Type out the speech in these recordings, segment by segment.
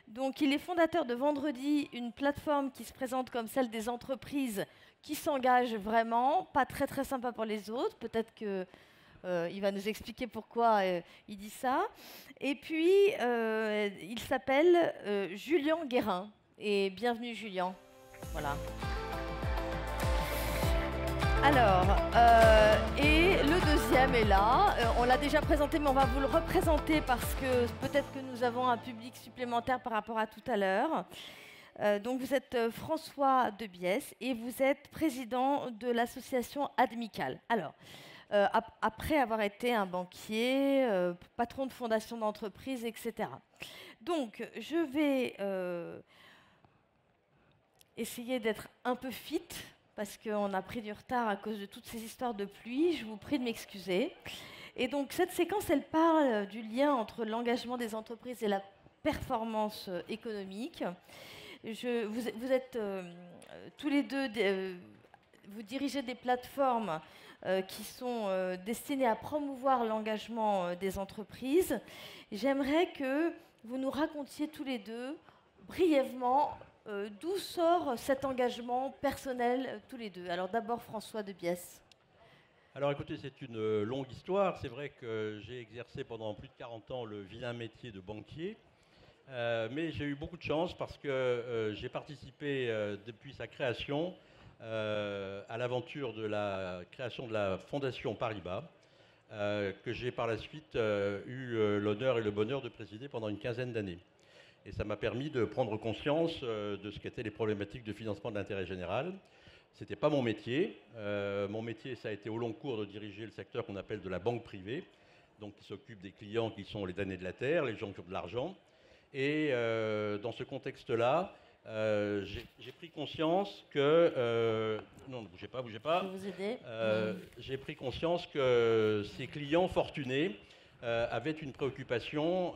Donc, il est fondateur de Vendredi, une plateforme qui se présente comme celle des entreprises qui s'engagent vraiment, pas très très sympa pour les autres. Peut-être que il va nous expliquer pourquoi il dit ça. Et puis, il s'appelle Julien Guérin. Et bienvenue, Julien. Voilà. Alors, et le deuxième est là. On l'a déjà présenté, mais on va vous le représenter parce que peut-être que nous avons un public supplémentaire par rapport à tout à l'heure. Donc, vous êtes François Debiès et vous êtes président de l'association Admical. Alors, après avoir été un banquier, patron de fondation d'entreprise, etc. Donc, je vais essayer d'être un peu fit, parce qu'on a pris du retard à cause de toutes ces histoires de pluie. Je vous prie de m'excuser. Et donc, cette séquence, elle parle du lien entre l'engagement des entreprises et la performance économique. Vous êtes tous les deux, vous dirigez des plateformes qui sont destinées à promouvoir l'engagement des entreprises. J'aimerais que vous nous racontiez tous les deux, brièvement, d'où sort cet engagement personnel tous les deux. Alors d'abord François Debiès. Alors écoutez, c'est une longue histoire. C'est vrai que j'ai exercé pendant plus de 40 ans le vilain métier de banquier. Mais j'ai eu beaucoup de chance parce que j'ai participé depuis sa création à l'aventure de la création de la Fondation Paribas, que j'ai par la suite eu l'honneur et le bonheur de présider pendant une quinzaine d'années. Et ça m'a permis de prendre conscience de ce qu'étaient les problématiques de financement de l'intérêt général. Ce n'était pas mon métier. Mon métier, ça a été au long cours de diriger le secteur qu'on appelle de la banque privée, donc qui s'occupe des clients qui sont les damnés de la terre, les gens qui ont de l'argent. Et dans ce contexte-là, j'ai pris conscience que... non, ne bougez pas, bougez pas. Je vais vous aider. J'ai pris conscience que ces clients fortunés avaient une préoccupation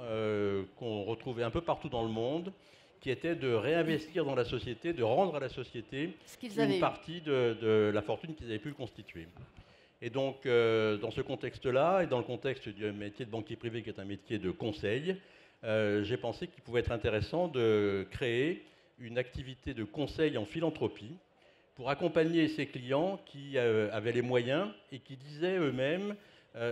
qu'on retrouvait un peu partout dans le monde, qui était de réinvestir dans la société, de rendre à la société une partie de la fortune qu'ils avaient pu constituer. Et donc, dans ce contexte-là, et dans le contexte du métier de banquier privé, qui est un métier de conseil, j'ai pensé qu'il pouvait être intéressant de créer une activité de conseil en philanthropie pour accompagner ces clients qui avaient les moyens et qui disaient eux-mêmes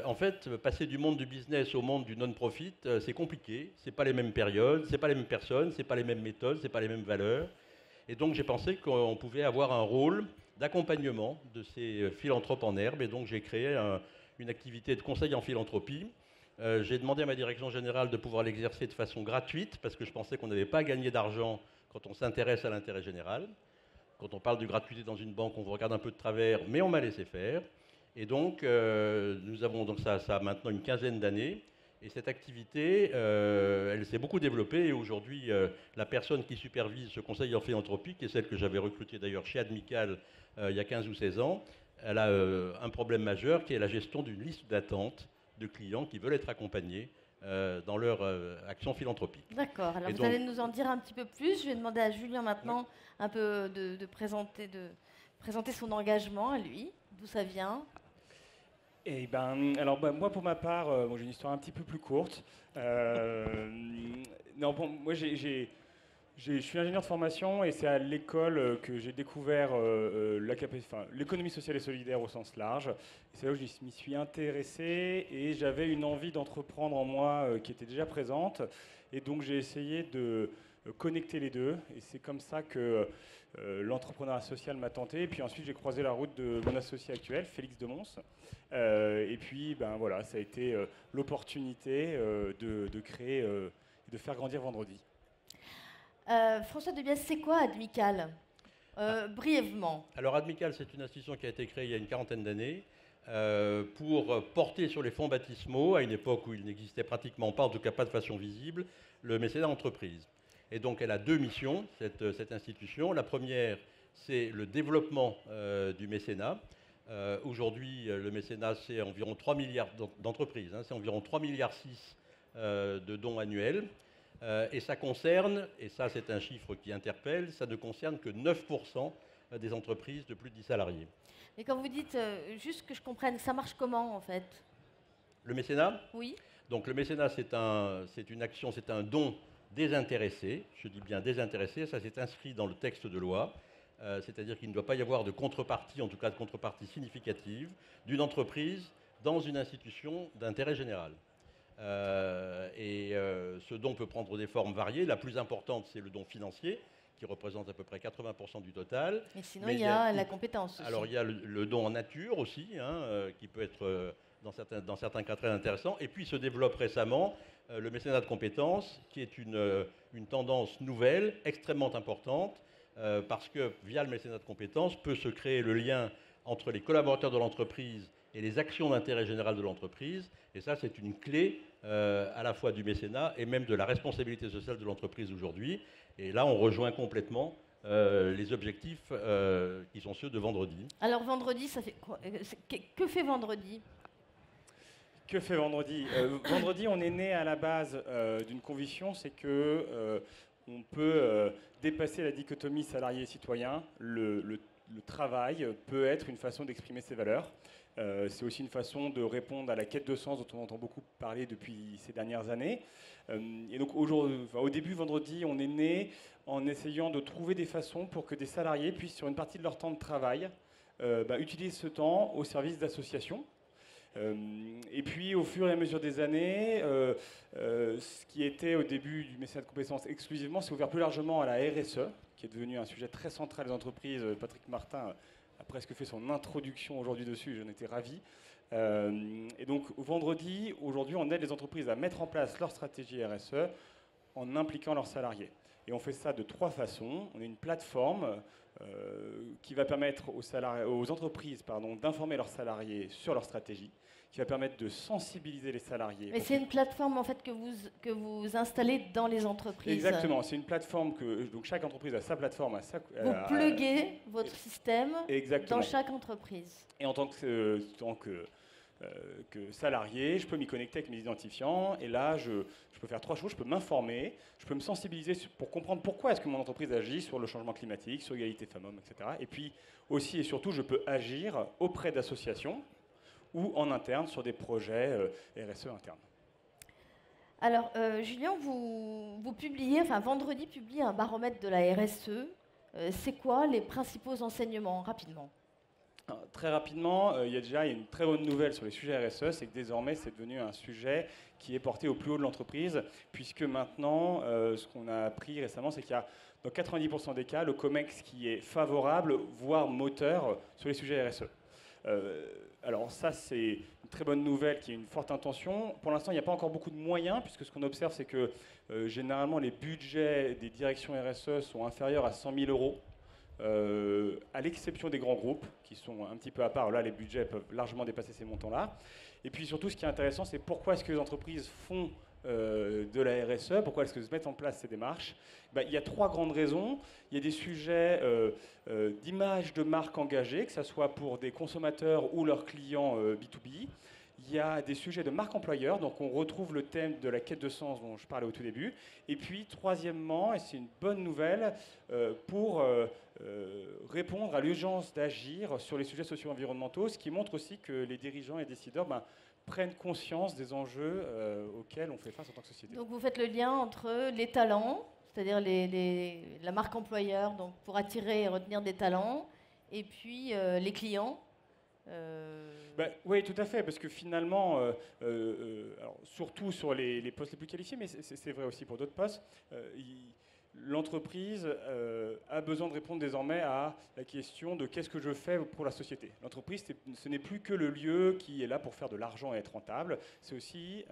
en fait, passer du monde du business au monde du non-profit, c'est compliqué. C'est pas les mêmes périodes, c'est pas les mêmes personnes, c'est pas les mêmes méthodes, c'est pas les mêmes valeurs. Et donc, j'ai pensé qu'on pouvait avoir un rôle d'accompagnement de ces philanthropes en herbe. Et donc, j'ai créé une activité de conseil en philanthropie. J'ai demandé à ma direction générale de pouvoir l'exercer de façon gratuite parce que je pensais qu'on n'avait pas à gagner d'argent quand on s'intéresse à l'intérêt général. Quand on parle de gratuité dans une banque, on vous regarde un peu de travers, mais on m'a laissé faire. Et donc, nous avons donc ça a maintenant une quinzaine d'années. Et cette activité, elle s'est beaucoup développée. Et aujourd'hui, la personne qui supervise ce conseil en philanthropie, qui est celle que j'avais recrutée d'ailleurs chez Admical il y a 15 ou 16 ans, elle a un problème majeur qui est la gestion d'une liste d'attente de clients qui veulent être accompagnés dans leur action philanthropique. D'accord. Alors vous allez nous en dire un petit peu plus. Je vais demander à Julien maintenant un peu de présenter son engagement à lui, d'où ça vient. Eh ben, alors moi pour ma part, j'ai une histoire un petit peu plus courte. Non, bon, moi je suis ingénieur de formation et c'est à l'école que j'ai découvert l'économie sociale et solidaire au sens large. C'est là où je m'y suis intéressé et j'avais une envie d'entreprendre en moi qui était déjà présente. Et donc j'ai essayé de connecter les deux. Et c'est comme ça que l'entrepreneuriat social m'a tenté. Et puis ensuite j'ai croisé la route de mon associé actuel, Félix Demons. Et puis ben, voilà, ça a été l'opportunité de créer et de faire grandir Vendredi. François Debiès, c'est quoi Admical brièvement. Alors Admical, c'est une institution qui a été créée il y a une quarantaine d'années pour porter sur les fonds baptismaux, à une époque où il n'existait pratiquement pas, en tout cas pas de façon visible, le mécénat d'entreprise. Et donc elle a deux missions, cette institution. La première, c'est le développement du mécénat. Aujourd'hui, le mécénat, c'est environ 3 milliards d'entreprises, c'est environ 3,6 milliards de dons annuels. Et ça concerne, et ça c'est un chiffre qui interpelle, ça ne concerne que 9% des entreprises de plus de 10 salariés. Et quand vous dites, juste que je comprenne, ça marche comment en fait? Le mécénat? Oui. Donc le mécénat, c'est une action, c'est un don désintéressé, je dis bien désintéressé, ça s'est inscrit dans le texte de loi, c'est-à-dire qu'il ne doit pas y avoir de contrepartie, en tout cas de contrepartie significative, d'une entreprise dans une institution d'intérêt général. Ce don peut prendre des formes variées. La plus importante, c'est le don financier, qui représente à peu près 80% du total. Et sinon, il y a la compétence aussi. Alors, il y a le don en nature aussi, qui peut être, dans certains cas, très intéressant. Et puis, se développe récemment le mécénat de compétences, qui est une tendance nouvelle, extrêmement importante, parce que, via le mécénat de compétences, peut se créer le lien entre les collaborateurs de l'entreprise et les actions d'intérêt général de l'entreprise. Et ça, c'est une clé à la fois du mécénat et même de la responsabilité sociale de l'entreprise aujourd'hui. Et là, on rejoint complètement les objectifs qui sont ceux de vendredi. Alors, vendredi, ça fait quoi? Que fait vendredi? Que fait vendredi? Vendredi, on est né à la base d'une conviction, c'est que on peut dépasser la dichotomie salarié-citoyen. Le travail peut être une façon d'exprimer ses valeurs. C'est aussi une façon de répondre à la quête de sens dont on entend beaucoup parler depuis ces dernières années. Et donc au début, vendredi, on est né en essayant de trouver des façons pour que des salariés puissent, sur une partie de leur temps de travail, utiliser ce temps au service d'associations. Et puis, au fur et à mesure des années, ce qui était au début du mécénat de compétences exclusivement, s'est ouvert plus largement à la RSE, qui est devenu un sujet très central des entreprises. Patrick Martin a presque fait son introduction aujourd'hui dessus, j'en étais ravi. Et donc, vendredi, aujourd'hui, on aide les entreprises à mettre en place leur stratégie RSE en impliquant leurs salariés. Et on fait ça de 3 façons. On a une plateforme qui va permettre aux entreprises d'informer leurs salariés sur leur stratégie, qui va permettre de sensibiliser les salariés. Mais c'est une plateforme en fait que vous installez dans les entreprises. Exactement, c'est une plateforme donc chaque entreprise a sa plateforme, vous pluguez votre système exactement. dans chaque entreprise. Et en tant que salarié, je peux m'y connecter avec mes identifiants, et là je peux faire 3 choses. Je peux m'informer, je peux me sensibiliser pour comprendre pourquoi est-ce que mon entreprise agit sur le changement climatique, sur l'égalité femmes-hommes, etc. Et puis aussi et surtout, je peux agir auprès d'associations ou en interne sur des projets RSE internes. Alors, Julien, vous publiez, vendredi publie un baromètre de la RSE. C'est quoi les principaux enseignements, rapidement? Très rapidement, il y a une très bonne nouvelle sur les sujets RSE, c'est que désormais c'est devenu un sujet qui est porté au plus haut de l'entreprise, puisque maintenant, ce qu'on a appris récemment, c'est qu'il y a dans 90% des cas le COMEX qui est favorable, voire moteur, sur les sujets RSE. Alors ça, c'est une très bonne nouvelle qui est une forte intention. Pour l'instant, il n'y a pas encore beaucoup de moyens, puisque ce qu'on observe, c'est que généralement, les budgets des directions RSE sont inférieurs à 100 000 euros. À l'exception des grands groupes, qui sont un petit peu à part. Là, les budgets peuvent largement dépasser ces montants-là. Et puis surtout, ce qui est intéressant, c'est pourquoi est-ce que les entreprises font de la RSE, pourquoi est-ce qu'elles se mettent en place ces démarches. Il y a 3 grandes raisons. Il y a des sujets d'image de marque engagée, que ce soit pour des consommateurs ou leurs clients B2B. Il y a des sujets de marque employeur, donc on retrouve le thème de la quête de sens dont je parlais au tout début. Et puis, troisièmement, et c'est une bonne nouvelle, pour répondre à l'urgence d'agir sur les sujets socio-environnementaux, ce qui montre aussi que les dirigeants et décideurs prennent conscience des enjeux auxquels on fait face en tant que société. Donc vous faites le lien entre les talents, c'est-à-dire la marque employeur, donc pour attirer et retenir des talents, et puis les clients. Oui, tout à fait, parce que finalement, alors, surtout sur les postes les plus qualifiés, mais c'est vrai aussi pour d'autres postes, l'entreprise a besoin de répondre désormais à la question de qu'est-ce que je fais pour la société. L'entreprise, ce n'est plus que le lieu qui est là pour faire de l'argent et être rentable. C'est aussi,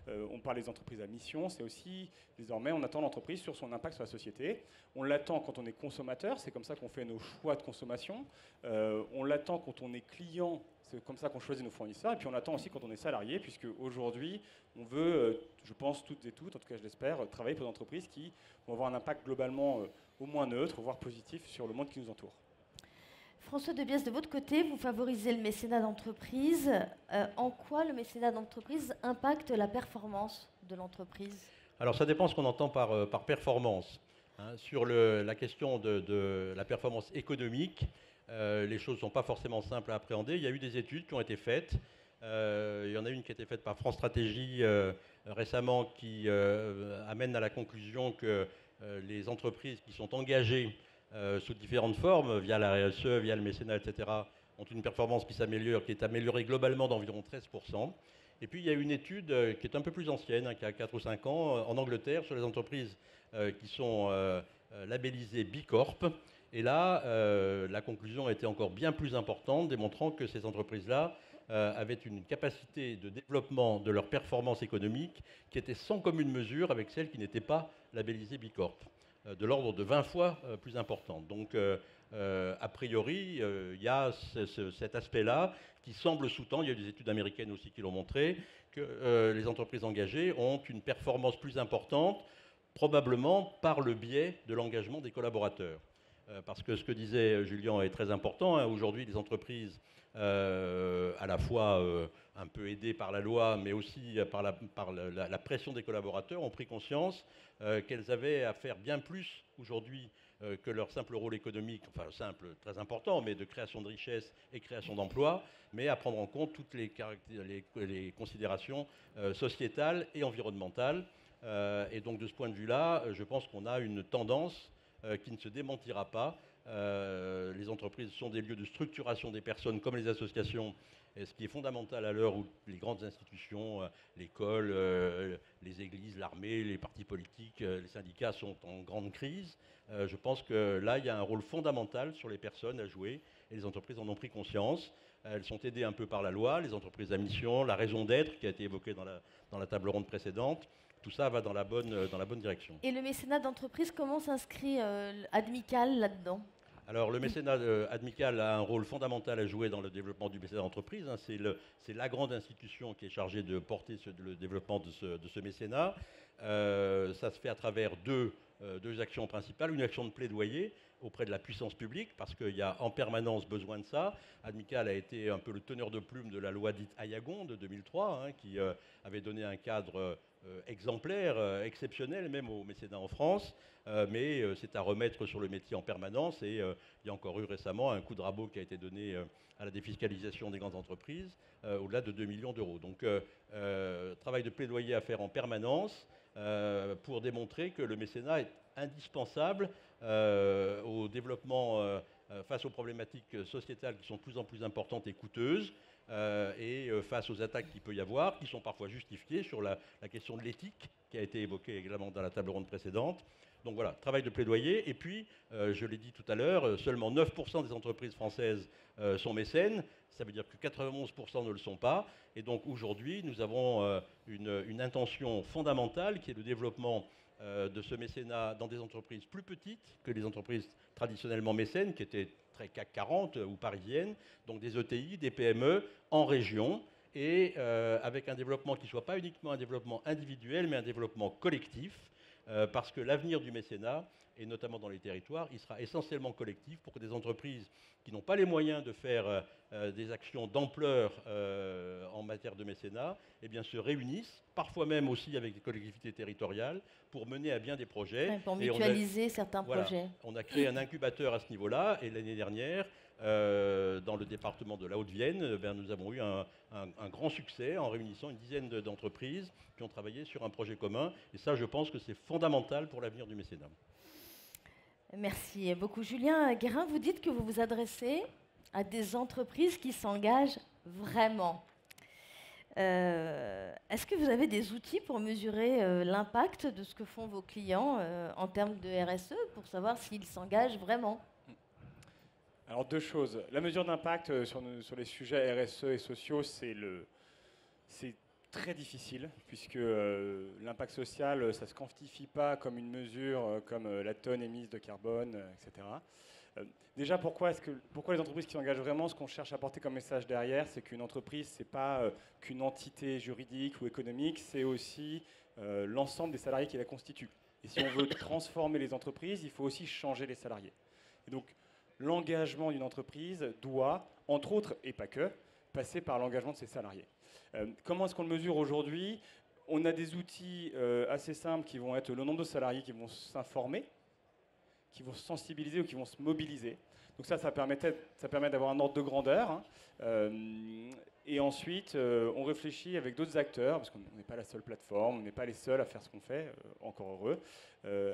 on parle des entreprises à mission, c'est aussi, désormais, on attend l'entreprise sur son impact sur la société. On l'attend quand on est consommateur, c'est comme ça qu'on fait nos choix de consommation. On l'attend quand on est client, c'est comme ça qu'on choisit nos fournisseurs. Et puis on l'attend aussi quand on est salarié, puisque aujourd'hui, on veut, je pense toutes et toutes, en tout cas je l'espère, travailler pour des entreprises qui vont avoir un impact globalement au moins neutre, voire positif sur le monde qui nous entoure. François Debiès, de votre côté, vous favorisez le mécénat d'entreprise. En quoi le mécénat d'entreprise impacte la performance de l'entreprise? Alors ça dépend ce qu'on entend par performance. Sur la question de la performance économique, les choses ne sont pas forcément simples à appréhender. Il y a eu des études qui ont été faites Il y en a une qui a été faite par France Stratégie récemment qui amène à la conclusion que les entreprises qui sont engagées sous différentes formes, via la RSE, via le mécénat, etc., ont une performance qui s'améliore, qui est améliorée globalement d'environ 13%. Et puis il y a une étude qui est un peu plus ancienne, qui a 4 ou 5 ans, en Angleterre, sur les entreprises qui sont labellisées B Corp. Et là, la conclusion a été encore bien plus importante, démontrant que ces entreprises-là avaient une capacité de développement de leur performance économique qui était sans commune mesure avec celles qui n'étaient pas labellisées B Corp, de l'ordre de 20 fois plus importante. Donc, a priori, il y a cet aspect-là qui semble sous-tendre, il y a des études américaines aussi qui l'ont montré, que les entreprises engagées ont une performance plus importante, probablement par le biais de l'engagement des collaborateurs. Parce que ce que disait Julien est très important. Hein. Aujourd'hui, les entreprises, à la fois un peu aidées par la loi, mais aussi par la pression des collaborateurs, ont pris conscience qu'elles avaient à faire bien plus aujourd'hui que leur simple rôle économique, enfin simple, très important, mais de création de richesse et création d'emplois, mais à prendre en compte toutes les considérations sociétales et environnementales. Et donc de ce point de vue-là, je pense qu'on a une tendance qui ne se démentira pas. Les entreprises sont des lieux de structuration des personnes comme les associations, et ce qui est fondamental à l'heure où les grandes institutions, l'école, les églises, l'armée, les partis politiques, les syndicats sont en grande crise. Je pense que là, il y a un rôle fondamental sur les personnes à jouer, et les entreprises en ont pris conscience. Elles sont aidées un peu par la loi, les entreprises à mission, la raison d'être qui a été évoquée dans la table ronde précédente. Tout ça va dans la bonne direction. Et le mécénat d'entreprise, comment s'inscrit Admical là-dedans? Alors le mécénat Admical a un rôle fondamental à jouer dans le développement du mécénat d'entreprise. Hein. C'est la grande institution qui est chargée de porter le développement de ce mécénat. Ça se fait à travers deux actions principales. Une action de plaidoyer auprès de la puissance publique, parce qu'il y a en permanence besoin de ça. Admical a été un peu le teneur de plume de la loi dite Ayagon de 2003, hein, qui avait donné un cadre exemplaire, exceptionnel même au mécénat en France, mais c'est à remettre sur le métier en permanence. Et il y a encore eu récemment un coup de rabot qui a été donné à la défiscalisation des grandes entreprises, au-delà de 2 millions d'euros. Donc travail de plaidoyer à faire en permanence pour démontrer que le mécénat est indispensable au développement face aux problématiques sociétales qui sont de plus en plus importantes et coûteuses, et face aux attaques qu'il peut y avoir, qui sont parfois justifiées sur la question de l'éthique, qui a été évoquée également dans la table ronde précédente. Donc voilà, travail de plaidoyer. Et puis, je l'ai dit tout à l'heure, seulement 9% des entreprises françaises sont mécènes. Ça veut dire que 91% ne le sont pas. Et donc aujourd'hui, nous avons une intention fondamentale qui est le développement de ce mécénat dans des entreprises plus petites que les entreprises traditionnellement mécènes, qui étaient très CAC 40 ou parisiennes, donc des ETI, des PME en région, et avec un développement qui ne soit pas uniquement un développement individuel, mais un développement collectif, parce que l'avenir du mécénat, et notamment dans les territoires, il sera essentiellement collectif pour que des entreprises qui n'ont pas les moyens de faire des actions d'ampleur en matière de mécénat, eh bien, se réunissent, parfois même aussi avec des collectivités territoriales, pour mener à bien des projets. Ouais, pour mutualiser certains projets. On a créé un incubateur à ce niveau-là, et l'année dernière, dans le département de la Haute-Vienne, nous avons eu un grand succès en réunissant une dizaine d'entreprises qui ont travaillé sur un projet commun. Et ça, je pense que c'est fondamental pour l'avenir du mécénat. Merci beaucoup. Julien Guérin, vous dites que vous vous adressez à des entreprises qui s'engagent vraiment. Est-ce que vous avez des outils pour mesurer l'impact de ce que font vos clients en termes de RSE, pour savoir s'ils s'engagent vraiment? Alors deux choses. La mesure d'impact sur les sujets RSE et sociaux, c'est très difficile, puisque l'impact social, ça ne se quantifie pas comme une mesure, comme la tonne émise de carbone, etc. Déjà, pourquoi les entreprises qui s'engagent vraiment, ce qu'on cherche à porter comme message derrière, c'est qu'une entreprise, ce n'est pas qu'une entité juridique ou économique, c'est aussi l'ensemble des salariés qui la constituent. Et si on veut transformer les entreprises, il faut aussi changer les salariés. Et donc, l'engagement d'une entreprise doit, entre autres, et pas que, passer par l'engagement de ses salariés. Comment est-ce qu'on le mesure aujourd'hui? On a des outils assez simples qui vont être le nombre de salariés qui vont s'informer, qui vont se sensibiliser ou qui vont se mobiliser. Donc ça permet d'avoir un ordre de grandeur. Hein. Et ensuite, on réfléchit avec d'autres acteurs, parce qu'on n'est pas la seule plateforme, on n'est pas les seuls à faire ce qu'on fait, encore heureux,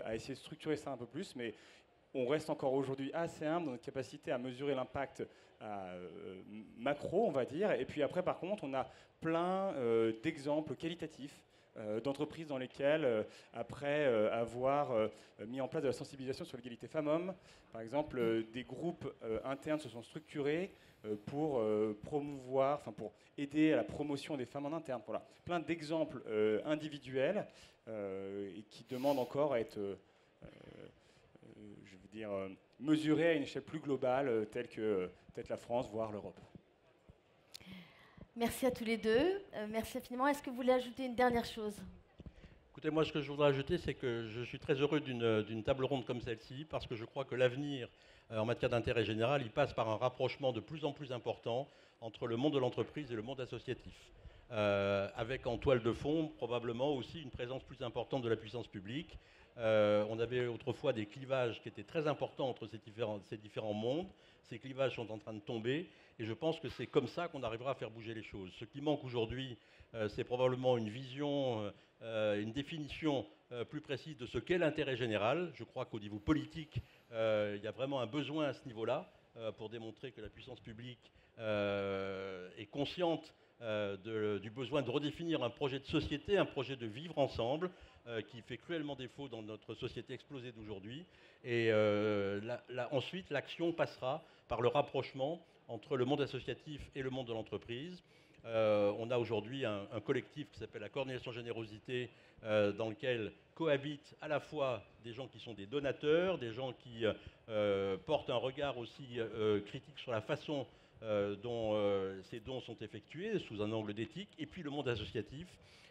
à essayer de structurer ça un peu plus, mais on reste encore aujourd'hui assez humble dans notre capacité à mesurer l'impact macro, on va dire. Et puis après, par contre, on a plein d'exemples qualitatifs d'entreprises dans lesquelles, après avoir mis en place de la sensibilisation sur l'égalité femmes-hommes, par exemple, des groupes internes se sont structurés pour promouvoir, enfin pour aider à la promotion des femmes en interne. Voilà, plein d'exemples individuels et qui demandent encore à être, je veux dire, mesurés à une échelle plus globale, telle que peut-être la France, voire l'Europe. Merci à tous les deux. Merci infiniment. Est-ce que vous voulez ajouter une dernière chose? Écoutez, moi, ce que je voudrais ajouter, c'est que je suis très heureux d'une table ronde comme celle-ci, parce que je crois que l'avenir, en matière d'intérêt général, il passe par un rapprochement de plus en plus important entre le monde de l'entreprise et le monde associatif. Avec en toile de fond, probablement aussi, une présence plus importante de la puissance publique. On avait autrefois des clivages qui étaient très importants entre ces différents mondes. Ces clivages sont en train de tomber, et je pense que c'est comme ça qu'on arrivera à faire bouger les choses. Ce qui manque aujourd'hui, c'est probablement une vision, une définition plus précise de ce qu'est l'intérêt général. Je crois qu'au niveau politique, il y a vraiment un besoin à ce niveau-là pour démontrer que la puissance publique est consciente du besoin de redéfinir un projet de société, un projet de vivre ensemble, qui fait cruellement défaut dans notre société explosée d'aujourd'hui. Et ensuite, l'action passera par le rapprochement entre le monde associatif et le monde de l'entreprise. On a aujourd'hui un collectif qui s'appelle la Coordination Générosité, dans lequel cohabitent à la fois des gens qui sont des donateurs, des gens qui portent un regard aussi critique sur la façon dont ces dons sont effectués, sous un angle d'éthique, et puis le monde associatif.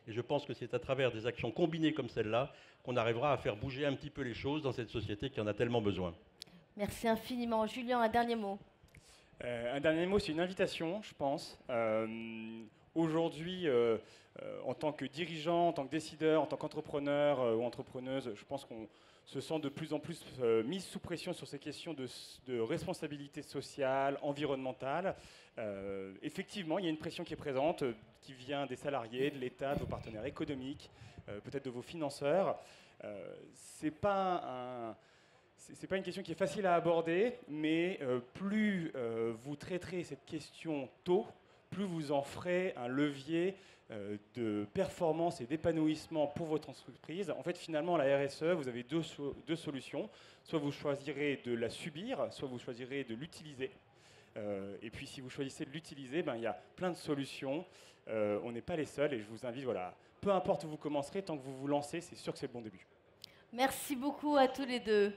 Et je pense que c'est à travers des actions combinées comme celle-là qu'on arrivera à faire bouger un petit peu les choses dans cette société qui en a tellement besoin. Merci infiniment. Julien, un dernier mot. Un dernier mot, c'est une invitation, je pense. Aujourd'hui, en tant que dirigeant, en tant que décideur, en tant qu'entrepreneur ou entrepreneuse, je pense qu'on se sent de plus en plus mis sous pression sur ces questions de responsabilité sociale, environnementale. Effectivement, il y a une pression qui est présente, qui vient des salariés, de l'État, de vos partenaires économiques, peut-être de vos financeurs. C'est pas une question qui est facile à aborder, mais plus vous traiterez cette question tôt, plus vous en ferez un levier de performance et d'épanouissement pour votre entreprise. En fait, finalement, la RSE, vous avez deux solutions. Soit vous choisirez de la subir, soit vous choisirez de l'utiliser. Et puis, si vous choisissez de l'utiliser, il y a plein de solutions. On n'est pas les seuls, et je vous invite, voilà, peu importe où vous commencerez, tant que vous vous lancez, c'est sûr que c'est le bon début. Merci beaucoup à tous les deux.